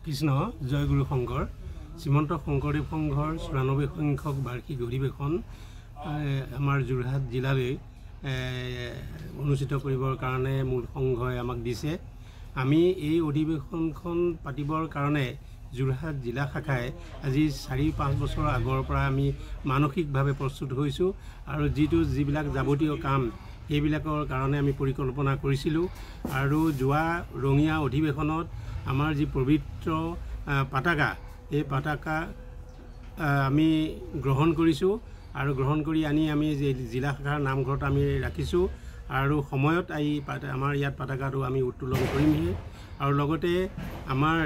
কৃষ্ণ জয়গুৰু শংকৰ শ্ৰীমন্ত শংকৰদেৱ সংঘৰ ৯৪ সংখ্যক বাৰ্ষিক অধিৱেশন আমাৰ যোৰহাট জিলালৈ অনুষ্ঠিত কৰিবৰ কাৰণে মূল সংঘই আমাক দিছে। আমি এই অধিৱেশনখন পাতিবৰ কাৰণে যোৰহাট জিলা শাখাই আজি ৪-৫ বছৰ আগৰ পৰা আমি মানসিকভাৱে প্ৰস্তুত হৈছোঁ আৰু যিবিলাক যাৱতীয় কাম সেইবিলাকৰ কাৰণে আমি পৰিকল্পনা কৰিছিলোঁ আৰু যোৱা ৰঙিয়া অধিৱেশনত আমাৰ যি পবিত্ৰ পতাকা এই পতাকা আমি গ্ৰহণ কৰিছোঁ আৰু গ্ৰহণ কৰি আনি আমি জিলা শাখাৰ নামঘৰত আমি ৰাখিছোঁ আৰু সময়ত আমাৰ ইয়াত পতাকাটো আমি উত্তোলন কৰিমহি আৰু লগতে আমাৰ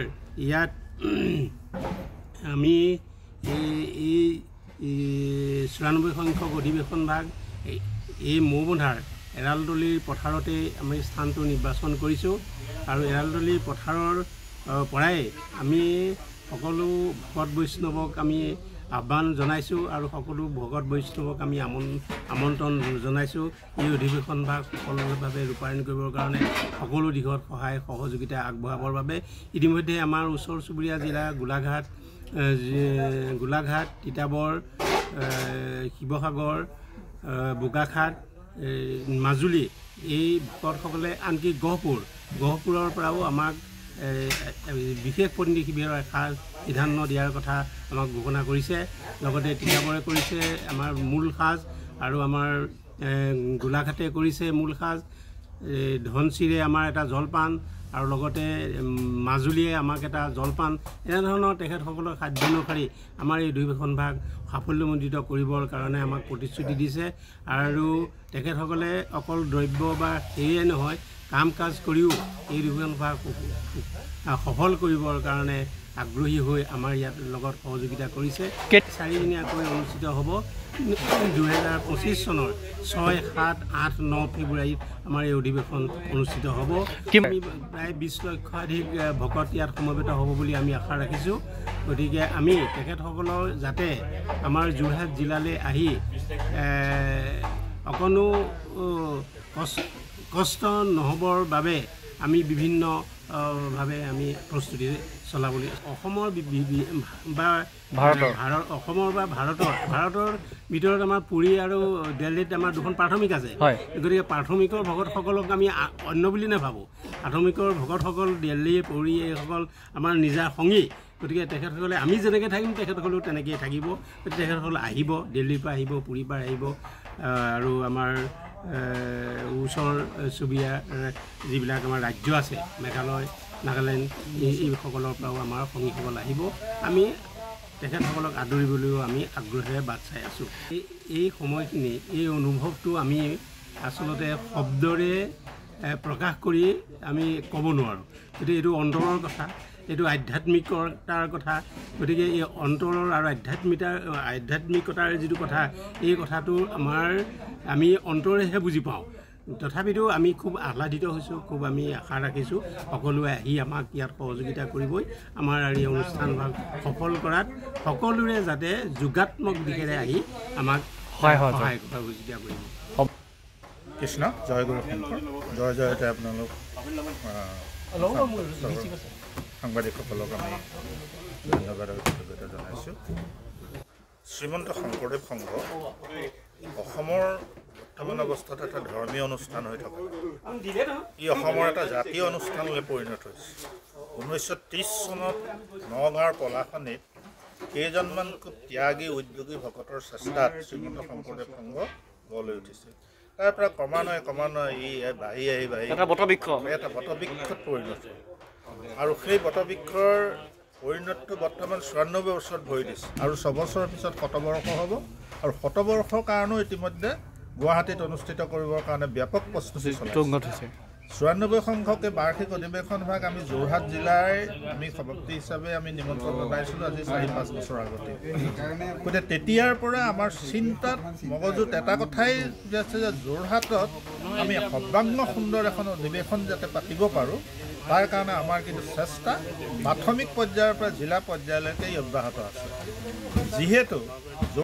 ইয়াত আমি এই ৯৪ সংখ্যক অধিৱেশন ভাগ এই মৌবন্ধাৰ এৰালতলীৰ পথাৰতে আমি স্থানটো নিৰ্বাচন কৰিছোঁ আৰু এৰালতলীৰ পথাৰৰ পৰাই আমি সকলো ভকত বৈষ্ণৱক আমি আহ্বান জনাইছোঁ আৰু সকলো ভকত বৈষ্ণৱক আমি আমন্ত্ৰণ জনাইছোঁ এই অধিৱেশন ভাগ সফলভাৱে ৰূপায়ণ কৰিবৰ কাৰণে সকলো দিশত সহায় সহযোগিতা আগবঢ়াবৰ বাবে ইতিমধ্যে আমাৰ ওচৰ চুবুৰীয়া জিলা গোলাঘাট তিতাবৰ শিৱসাগৰ বোকাখাট মাজুলী এই ভকতসকলে আনকি গহপুৰৰ পৰাও আমাক বিশেষ প্ৰতিনিধি শিবিৰৰ সিদ্ধান্ত দিয়াৰ কথা আমাক ঘোষণা কৰিছে। লগতে তিতাবৰে কৰিছে আমাৰ মূল সাজ আৰু আমাৰ গোলাঘাটে কৰিছে মূল সাজ, ধনশিৰে আমাৰ এটা জলপান আৰু লগতে মাজুলীয়ে আমাক এটা জলপান, এনেধৰণৰ তেখেতসকলৰ খাদ্য অনুসৰি আমাৰ এই অধিৱেশন ভাগ সাফল্যমণ্ডিত কৰিবৰ কাৰণে আমাক প্ৰতিশ্ৰুতি দিছে আৰু তেখেতসকলে অকল দ্ৰব্য বা সেয়ে নহয় কাম কাজ কৰিও এই অধিৱেশন ভাগ সফল কৰিবৰ কাৰণে আগ্ৰহী হৈ আমাৰ ইয়াত লগত সহযোগিতা কৰিছে। 4দিনীয়াকৈ অনুষ্ঠিত হ'ব 2025 চনৰ 6, 7, 8, 9 ফেব্ৰুৱাৰীত আমাৰ এই অধিৱেশন অনুষ্ঠিত হ'ব। আমি প্ৰায় 20 লক্ষাধিক ভকত ইয়াত সমবেত হ'ব বুলি আমি আশা ৰাখিছোঁ। গতিকে আমি তেখেতসকলৰ যাতে আমাৰ যোৰহাট জিলালৈ আহি অকণো কষ্ট নহ'বৰ বাবে আমি বিভিন্নভাৱে আমি প্ৰস্তুতি চলাবলৈ অসমৰ ভাৰতৰ ভিতৰত আমাৰ পুৰী আৰু দিল্লীত আমাৰ দুখন প্ৰাথমিক আছে। গতিকে প্ৰাথমিকৰ ভকতসকলক আমি অন্য বুলি নাভাবোঁ। প্ৰাথমিকৰ ভকতসকল দিল্লী পুৰী এইসকল আমাৰ নিজা সংগী। গতিকে তেখেতসকলে আমি যেনেকৈ থাকিম তেখেতসকলেও তেনেকৈয়ে থাকিব। গতিকে তেখেতসকলে আহিব, দিল্লীৰ পৰা আহিব, পুৰীৰ পৰা আহিব আৰু আমাৰ ওচৰ চুবুৰীয়া যিবিলাক আমাৰ ৰাজ্য আছে মেঘালয়, নাগালেণ্ড এইসকলৰ পৰাও আমাৰ সংগীসকল আহিব। আমি তেখেতসকলক আদৰিবলৈও আমি আগ্ৰহেৰে বাট চাই আছোঁ। এই সময়খিনি এই অনুভৱটো আমি আচলতে শব্দৰে প্ৰকাশ কৰি আমি ক'ব নোৱাৰোঁ। গতিকে এইটো অন্তৰৰ কথা, এইটো আধ্যাত্মিকতাৰ কথা। গতিকে এই অন্তৰৰ আৰু আধ্যাত্মিকতাৰ যিটো কথা, এই কথাটো আমি অন্তৰেহে বুজি পাওঁ। তথাপিতো আমি খুব আহ্লাদিত হৈছোঁ, খুব আমি আশা ৰাখিছোঁ সকলোৱে আহি আমাক ইয়াত সহযোগিতা কৰিবই। আমাৰ এই অনুষ্ঠানভাগ সফল কৰাত সকলোৰে যাতে যোগাত্মক দিশেৰে আহি আমাক সহযোগিতা কৰিব। কৃষ্ণ জয়গুৰু শংকৰ জয়তে আপোনালোক সাংবাদিকসকলক আমি ধন্যবাদ আৰু কৃতজ্ঞতা জনাইছোঁ। শ্ৰীমন্ত শংকৰদেৱ সংঘ অসমৰ বৰ্তমান অৱস্থাত এটা ধৰ্মীয় অনুষ্ঠান হৈ থকা, ই অসমৰ এটা জাতীয় অনুষ্ঠানলৈ পৰিণত হৈছে। 1930 চনত নগাঁৱৰ পলাশনিত কেইজনমান খুব ত্যাগী উদ্যোগী ভকতৰ চেষ্টাত শ্ৰীমন্ত শংকৰদেৱ সংঘ গঢ় লৈ উঠিছিল। তাৰ পৰা ক্ৰমান্বয়ে ই বাঢ়ি এটা বটবৃক্ষত পৰিণত হ'ল আৰু সেই বটবৃক্ষৰ পৰিণতটো বৰ্তমান ৯৪ বছৰত ভৰি দিছে আৰু ৬ বছৰৰ পিছত ১০০ বৰ্ষ হ'ব আৰু ১০০ বৰ্ষৰ কাৰণেও ইতিমধ্যে গুৱাহাটীত অনুষ্ঠিত কৰিবৰ কাৰণে ব্যাপক প্ৰস্তুতি চলাইছে। ৯৪ সংখ্যকে বাৰ্ষিক অধিৱেশন ভাগ আমি যোৰহাট জিলাৰ আমি সভাপতি হিচাপে আমি নিমন্ত্ৰণ জনাইছিলোঁ আজি ৪-৫ বছৰ আগতে। গতিকে তেতিয়াৰ পৰা আমাৰ চিন্তাত মগজুত এটা কথাই আছে যে যোৰহাটত আমি সৰ্বাংগ সুন্দৰ এখন অধিৱেশন যাতে পাতিব পাৰোঁ, তাৰ কাৰণে আমাৰ কিন্তু চেষ্টা প্ৰাথমিক পৰ্যায়ৰ পৰা জিলা পৰ্যায়লৈকে অব্যাহত আছে। যিহেতু